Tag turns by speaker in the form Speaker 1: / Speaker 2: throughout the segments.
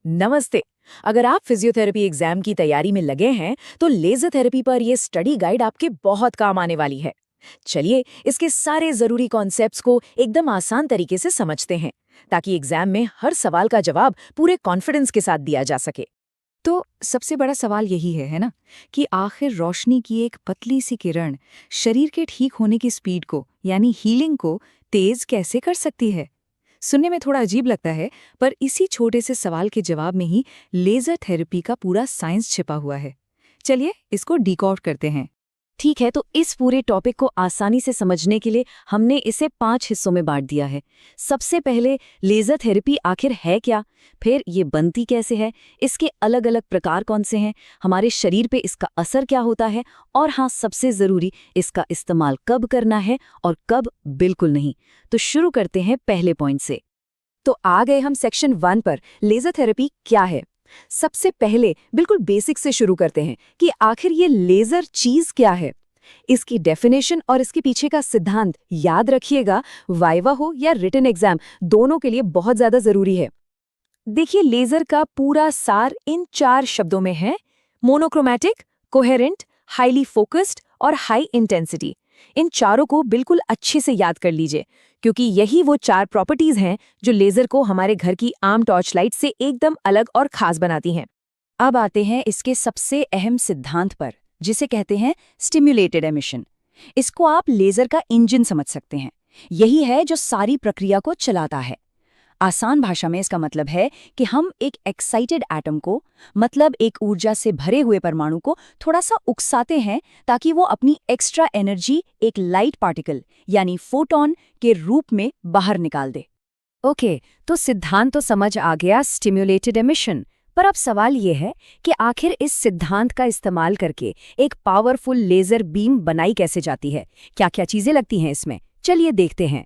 Speaker 1: नमस्ते। अगर आप फिजियोथेरेपी एग्जाम की तैयारी में लगे हैं तो लेजर थेरेपी पर यह स्टडी गाइड आपके बहुत काम आने वाली है। चलिए इसके सारे जरूरी कॉन्सेप्ट्स को एकदम आसान तरीके से समझते हैं ताकि एग्जाम में हर सवाल का जवाब पूरे कॉन्फिडेंस के साथ दिया जा सके।
Speaker 2: तो सबसे बड़ा सवाल यही है ना, कि आखिर रोशनी की एक पतली सी किरण शरीर के ठीक होने की स्पीड को यानी हीलिंग को तेज कैसे कर सकती है। सुनने में थोड़ा अजीब लगता है, पर इसी छोटे से सवाल के जवाब में ही लेजर थेरेपी का पूरा साइंस छिपा हुआ है। चलिए इसको डिकोड करते हैं।
Speaker 1: ठीक है, तो इस पूरे टॉपिक को आसानी से समझने के लिए हमने इसे 5 हिस्सों में बांट दिया है। सबसे पहले लेजर थेरेपी आखिर है क्या, फिर ये बनती कैसे है, इसके अलग अलग प्रकार कौन से हैं, हमारे शरीर पे इसका असर क्या होता है, और हाँ सबसे ज़रूरी इसका इस्तेमाल कब करना है और कब बिल्कुल नहीं। तो शुरू करते हैं पहले पॉइंट से। तो आ गए हम सेक्शन 1 पर, लेजर थेरेपी क्या है। सबसे पहले बिल्कुल बेसिक से शुरू करते हैं कि आखिर ये लेजर चीज क्या है। इसकी डेफिनेशन और इसके पीछे का सिद्धांत याद रखिएगा, वाइवा हो या रिटन एग्जाम दोनों के लिए बहुत ज्यादा जरूरी है। देखिए लेजर का पूरा सार इन 4 शब्दों में है: मोनोक्रोमैटिक, कोहेरेंट, हाईली फोकस्ड और हाई इंटेंसिटी। इन चारों को बिल्कुल अच्छे से याद कर लीजिए, क्योंकि यही वो 4 प्रॉपर्टीज हैं जो लेजर को हमारे घर की आम टॉर्च लाइट से एकदम अलग और खास बनाती हैं।
Speaker 2: अब आते हैं इसके सबसे अहम सिद्धांत पर, जिसे कहते हैं स्टिम्युलेटेड एमिशन। इसको आप लेजर का इंजन समझ सकते हैं। यही है जो सारी प्रक्रिया को चलाता है। आसान भाषा में इसका मतलब है कि हम एक एक्साइटेड एटम को, मतलब एक ऊर्जा से भरे हुए परमाणु को थोड़ा सा उकसाते हैं ताकि वो अपनी एक्स्ट्रा एनर्जी एक लाइट पार्टिकल यानी फोटॉन के रूप में बाहर निकाल दे।
Speaker 1: ओके, तो सिद्धांत तो समझ आ गया, स्टिम्युलेटेड एमिशन। पर अब सवाल ये है कि आखिर इस सिद्धांत का इस्तेमाल करके एक पावरफुल लेजर बीम बनाई कैसे जाती है, क्या क्या चीजें लगती हैं इसमें, चलिए देखते हैं।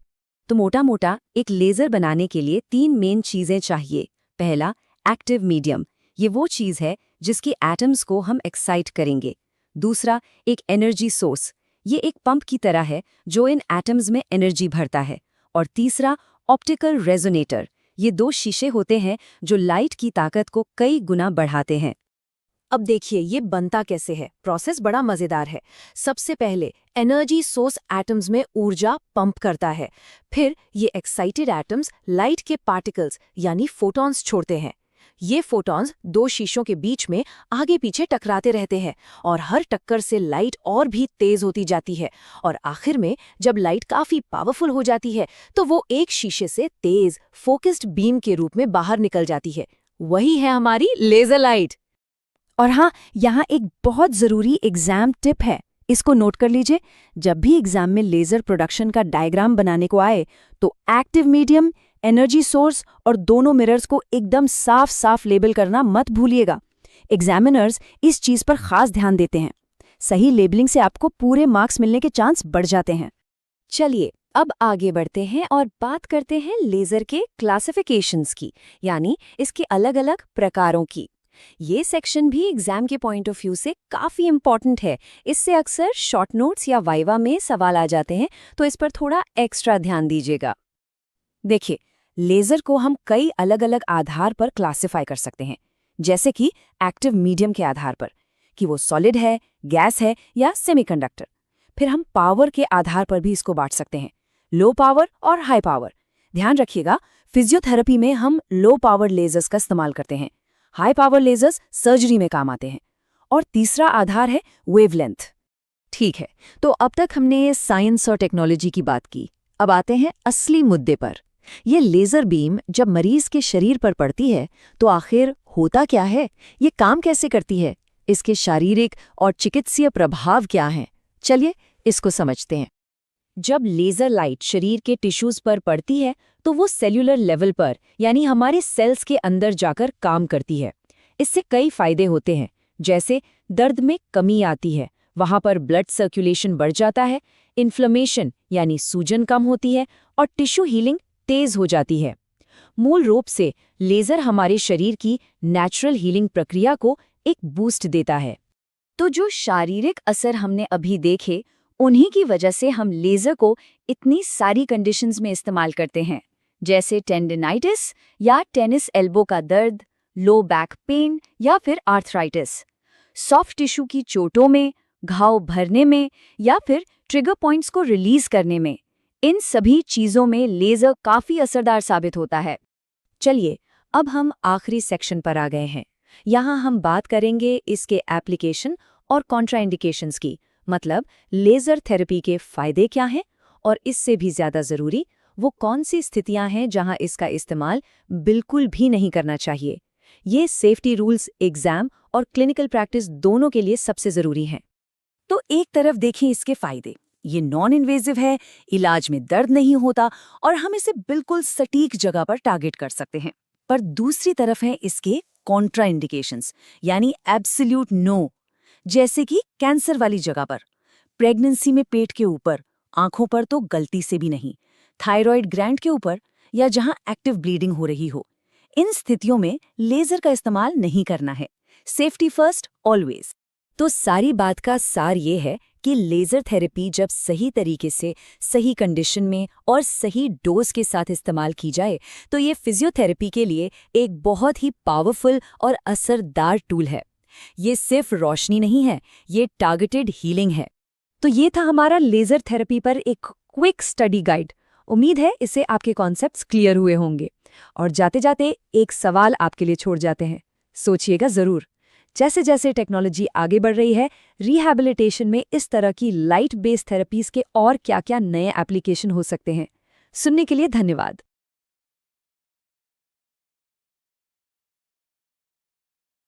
Speaker 1: तो मोटा मोटा एक लेजर बनाने के लिए 3 मेन चीजें चाहिए। पहला, एक्टिव मीडियम, ये वो चीज है जिसकी एटम्स को हम एक्साइट करेंगे। दूसरा, एक एनर्जी सोर्स, ये एक पंप की तरह है जो इन एटम्स में एनर्जी भरता है। और तीसरा, ऑप्टिकल रेजोनेटर, ये 2 शीशे होते हैं जो लाइट की ताकत को कई गुना बढ़ाते हैं। अब देखिए ये बनता कैसे है, प्रोसेस बड़ा मजेदार है। सबसे पहले एनर्जी सोर्स एटम्स में ऊर्जा पंप करता है, फिर ये एक्साइटेड एटम्स लाइट के पार्टिकल्स यानी फोटॉन्स छोड़ते हैं। ये फोटॉन्स 2 शीशों के बीच में आगे पीछे टकराते रहते हैं और हर टक्कर से लाइट और भी तेज होती जाती है। और आखिर में जब लाइट काफी पावरफुल हो जाती है तो वो एक शीशे से तेज फोकस्ड बीम के रूप में बाहर निकल जाती है। वही है हमारी लेजर लाइट।
Speaker 2: और हाँ, यहाँ एक बहुत ज़रूरी एग्जाम टिप है, इसको नोट कर लीजिए। जब भी एग्जाम में लेजर प्रोडक्शन का डायग्राम बनाने को आए तो एक्टिव मीडियम, एनर्जी सोर्स और दोनों मिरर्स को एकदम साफ साफ लेबल करना मत भूलिएगा। एग्जामिनर्स इस चीज़ पर खास ध्यान देते हैं। सही लेबलिंग से आपको पूरे मार्क्स मिलने के चांस बढ़ जाते हैं।
Speaker 1: चलिए अब आगे बढ़ते हैं और बात करते हैं लेजर के क्लासिफिकेशंस की, यानी इसके अलग अलग प्रकारों की। ये सेक्शन भी एग्जाम के पॉइंट ऑफ व्यू से काफी इंपॉर्टेंट है। इससे अक्सर शॉर्ट नोट्स या वाइवा में सवाल आ जाते हैं, तो इस पर थोड़ा एक्स्ट्रा ध्यान दीजिएगा। देखिए लेजर को हम कई अलग अलग आधार पर क्लासिफाई कर सकते हैं, जैसे कि एक्टिव मीडियम के आधार पर कि वो सॉलिड है, गैस है या सेमीकंडक्टर। फिर हम पावर के आधार पर भी इसको बांट सकते हैं, लो पावर और हाई पावर। ध्यान रखिएगा, फिजियोथेरेपी में हम लो पावर लेजर्स का इस्तेमाल करते हैं, हाई पावर लेजर्स सर्जरी में काम आते हैं। और तीसरा आधार है वेवलेंथ। ठीक है, तो अब तक हमने साइंस और टेक्नोलॉजी की बात की। अब आते हैं असली मुद्दे पर। ये लेजर बीम जब मरीज के शरीर पर पड़ती है तो आखिर होता क्या है, ये काम कैसे करती है, इसके शारीरिक और चिकित्सीय प्रभाव क्या हैं, चलिए इसको समझते हैं। जब लेजर लाइट शरीर के टिश्यूज पर पड़ती है तो वो सेल्यूलर लेवल पर यानी हमारे सेल्स के अंदर जाकर काम करती है। इससे कई फायदे होते हैं, जैसे दर्द में कमी आती है, वहां पर ब्लड सर्कुलेशन बढ़ जाता है, इन्फ्लेमेशन यानी सूजन कम होती है और टिश्यू हीलिंग तेज हो जाती है। मूल रूप से लेजर हमारे शरीर की नेचुरल हीलिंग प्रक्रिया को एक बूस्ट देता है। तो जो शारीरिक असर हमने अभी देखे, उन्हीं की वजह से हम लेजर को इतनी सारी कंडीशंस में इस्तेमाल करते हैं, जैसे टेंडिनाइटिस या टेनिस एल्बो का दर्द,
Speaker 2: लो बैक पेन या फिर आर्थराइटिस, सॉफ्ट टिश्यू की चोटों में, घाव भरने में या फिर ट्रिगर पॉइंट्स को रिलीज करने में, इन सभी चीजों में लेजर काफी असरदार साबित होता है। चलिए, अब हम आखिरी सेक्शन पर आ गए हैं। यहाँ हम बात करेंगे इसके एप्लीकेशन और कॉन्ट्राइंडिकेशंस की, मतलब लेजर थेरेपी के फायदे क्या हैं और इससे भी ज्यादा जरूरी वो कौन सी स्थितियां हैं जहां इसका इस्तेमाल बिल्कुल भी नहीं करना चाहिए। ये सेफ्टी रूल्स एग्जाम और क्लिनिकल प्रैक्टिस दोनों के लिए सबसे जरूरी हैं। तो एक तरफ देखें इसके फायदे, ये नॉन इन्वेजिव है, इलाज में दर्द नहीं होता और हम इसे बिल्कुल सटीक जगह पर टारगेट कर सकते हैं। पर दूसरी तरफ है इसके कॉन्ट्राइंडिकेशंस, यानी एब्सोल्यूट नो, जैसे कि कैंसर वाली जगह पर, प्रेगनेंसी में पेट के ऊपर, आंखों पर तो गलती से भी नहीं, थायराइड ग्लैंड के ऊपर या जहां एक्टिव ब्लीडिंग हो रही हो। इन स्थितियों में लेजर का इस्तेमाल नहीं करना है। Safety first always. तो सारी बात का सार ये है कि लेजर थेरेपी जब सही तरीके से, सही कंडीशन में और सही डोज के साथ इस्तेमाल की जाए तो ये फिजियोथेरेपी के लिए एक बहुत ही पावरफुल और असरदार टूल है। ये सिर्फ रोशनी नहीं है, ये टारगेटेड हीलिंग है। तो ये था हमारा लेजर थेरेपी पर एक क्विक स्टडी गाइड। उम्मीद है इससे आपके कॉन्सेप्ट्स क्लियर हुए होंगे। और जाते जाते एक सवाल आपके लिए छोड़ जाते हैं, सोचिएगा जरूर। जैसे जैसे टेक्नोलॉजी आगे बढ़ रही है, रिहैबिलिटेशन में इस तरह की लाइट बेस्ड थेरेपीज के और क्या क्या नए एप्लीकेशन हो सकते हैं। सुनने के लिए धन्यवाद।